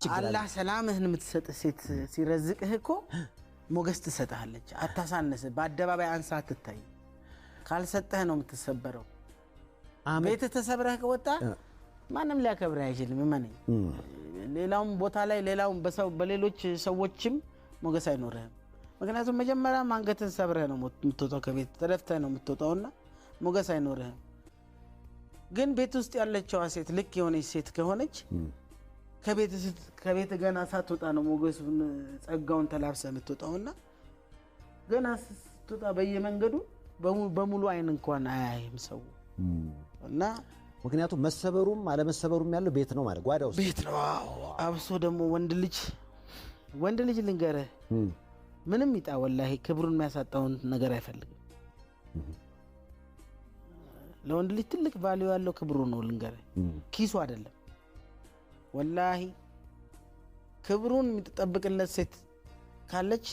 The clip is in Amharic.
አላህ ሰላምህን የምትሰጥ ሴት ሲረዝቅህ እኮ ሞገስ ትሰጣለች አታሳነስ በአደባባይ አንሳ አትታይ ካልሰጠህ ነው የምትሰበረው ቤት ተሰብረህ ከወጣ ማንም ሊያከብርህ አይችልም ማንኝ ሌላውም ቦታ ላይ ሌላውም በሌሎች ሰዎችም ሞገስ አይኖርህም ምክንያቱም መጀመሪያ አንገትን ሰብረህ ነው የምትወጣው ከቤት ተደፍተህ ነው የምትወጣውና ሞገስ አይኖርህም ግን ቤት ውስጥ ያለችው ሴት ልክ የሆነች ሴት ከሆነች ከቤት ገና ሳትወጣ ነው ሞገሱን ጸጋውን ተላብሰህ የምትወጣውና ገና ስትወጣ በየመንገዱ በሙሉ አይን እንኳን አያይም ሰው እና ምክንያቱም መሰበሩም አለመሰበሩም ያለው ቤት ነው ማለት ጓዳው ቤት ነው አብሶ ደግሞ ወንድ ልጅ ልንገርህ ምንም ይጣ ወላሂ ክብሩን የሚያሳጣውን ነገር አይፈልግም ለወንድ ልጅ ትልቅ ቫልዩ ያለው ክብሩ ነው ልንገርህ ኪሱ አይደለም ወላሂ ክብሩን የምትጠብቅለት ሴት ካለች